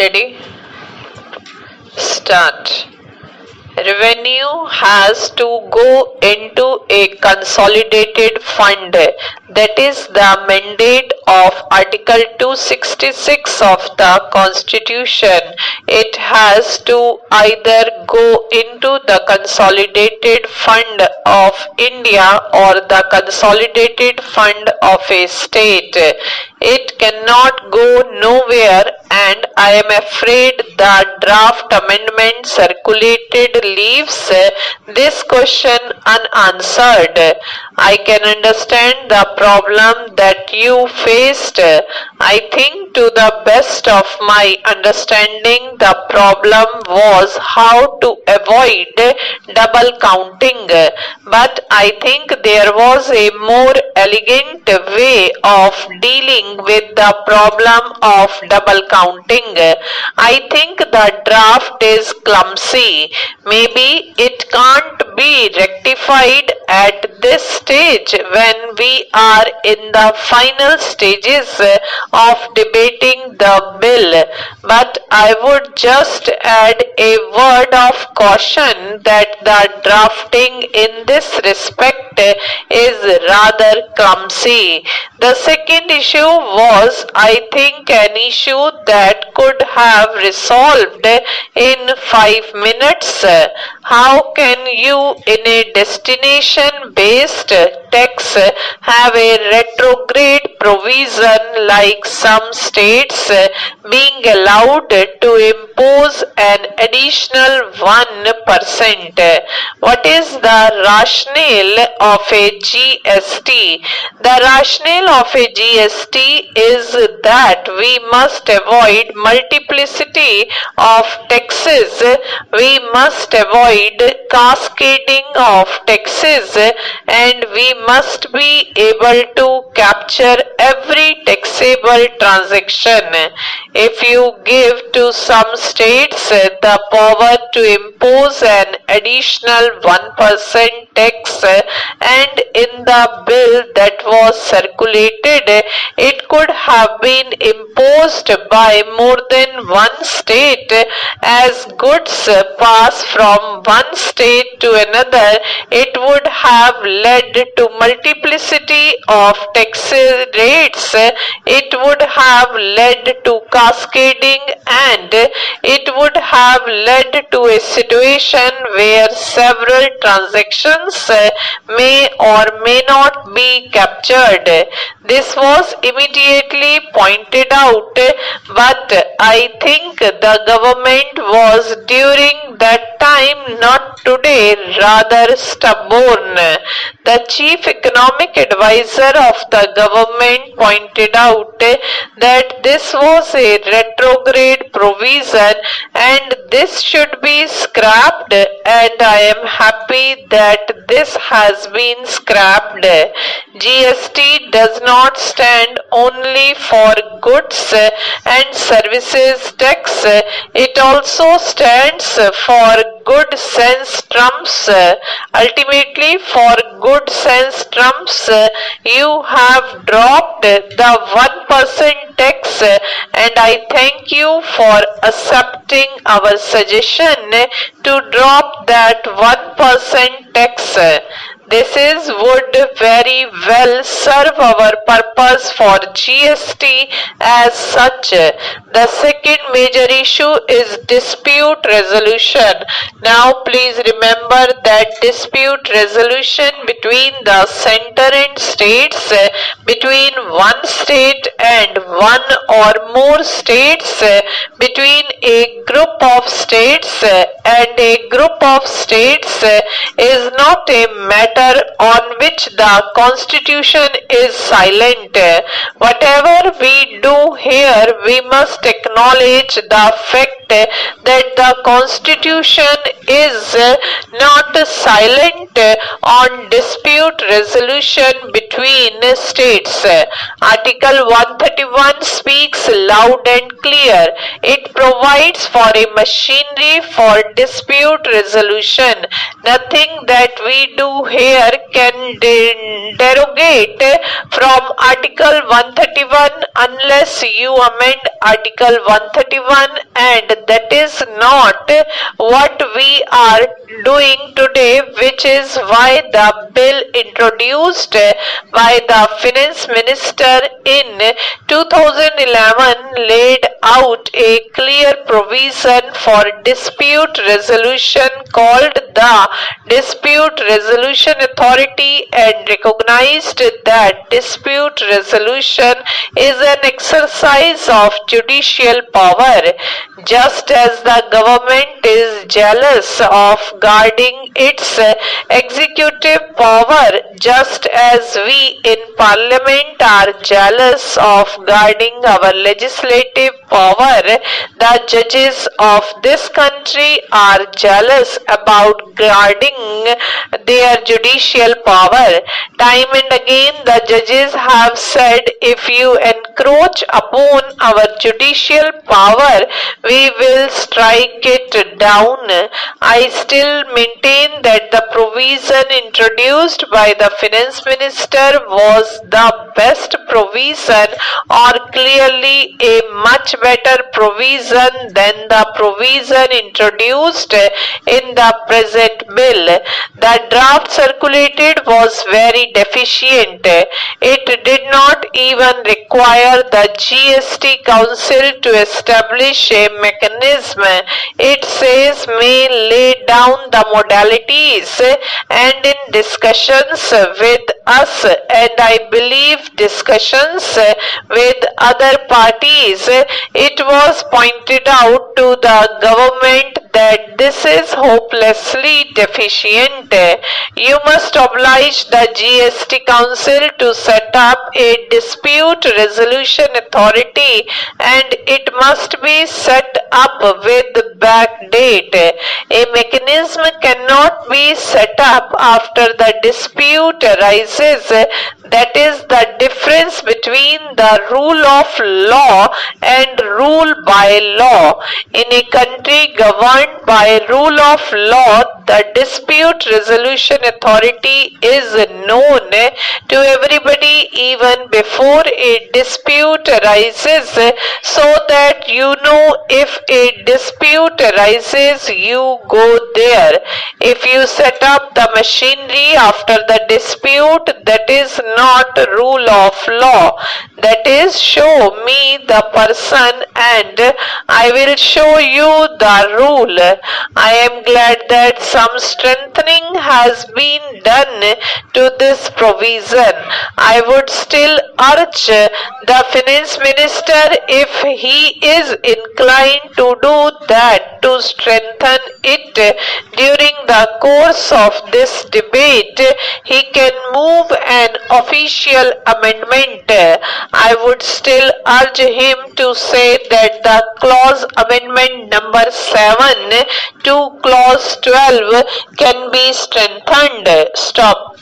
Ready? Start. Revenue has to go into a consolidated fund. That is the mandate of Article 266 of the Constitution. It has to either go into the consolidated fund of India or the consolidated fund of a state. It cannot go nowhere, and I am afraid the draft amendment circulated leaves this question unanswered. I can understand the problem that you faced. I think to the best of my understanding the problem was how to avoid double counting, but I think there was a more elegant way of dealing with the problem of double counting. I think the draft is clumsy. Maybe it can't be rectified at this stage when we are in the final stages of debating the bill, but I would just add a word of caution that the drafting in this respect is rather clumsy. The second issue was, I think, an issue that could have resolved in 5 minutes. How can you in a destination-based tax have a retrograde provision like some states being allowed to impose an additional 1%? What is the rationale of a GST? The rationale of a GST is that we must avoid multiplicity of taxes. We must avoid cascading of taxes, and we must be able to capture every taxable transaction. If you give to some states the power to impose an additional 1% tax, and in the bill that was circulated, it could have been imposed by more than one state as goods pass from one state to another, it would have led to multiplicity of tax rates, it would have led to cascading, and it would have led to a situation where several transactions may or may not be captured. This was immediately pointed out, but I think the government was during that time, not today, rather stubborn. The chief economic advisor of the government pointed out that this was a retrograde provision and this should be scrapped, and I am happy that this has been scrapped. GST does not stand only for goods and services tax, it also stands for good sense trumps. Ultimately, for good sense trumps, you have dropped the 1% tax, and I thank you for accepting our suggestion to drop that 1% tax. This would very well serve our purpose for GST as such. The second major issue is dispute resolution. Now please remember that dispute resolution between the center and states, between one state and one or more states, between a group of states and a group of states is not a matter on which the Constitution is silent. Whatever we do here, we must acknowledge the fact that the Constitution is not silent on dispute resolution between states. Article 131 speaks loud and clear. It provides for a machinery for dispute resolution. Nothing that we do here can derogate from Article 131 unless you amend Article 131 and that is not what we are doing today, which is why the bill introduced by the finance minister in 2011 laid out a clear provision for dispute resolution called the Dispute Resolution Authority and recognized that dispute resolution is an exercise of judicial power. Just as the government is jealous of guarding its executive power, just as we in Parliament are jealous of guarding our legislative power, the judges of this country are jealous about guarding their judicial power. Time and again the judges have said, if you encroach upon our judicial power, we will strike it down. I still maintain that the provision introduced by the finance minister was the best provision, or clearly a much better provision than the provision introduced in the present bill. The draft circulated was very deficient. It did not even require the GST Council to establish a mechanism. It says may lay down the modalities, and in discussions with us, and I believe discussions with other parties, it was pointed out to the government that this is hopelessly deficient. You must oblige the GST Council to set up a dispute resolution authority, and it must be set up with back date. A mechanism cannot be set up after the dispute arises. That is the difference between the rule of law and rule by law. In a country governed by rule of law, the dispute resolution authority is known to everybody even before a dispute arises, so that you know if a dispute arises, you go there. If you set up the machinery after the dispute, that is not rule of law. That is, show me the person and I will show you the rule. I am glad that some strengthening has been done to this provision. I would still urge the finance minister, if he is inclined to do that, to strengthen it during the course of this debate. He can move an official amendment. I would still urge him to say that the clause amendment number 7 to clause 12 can be strengthened. Stop.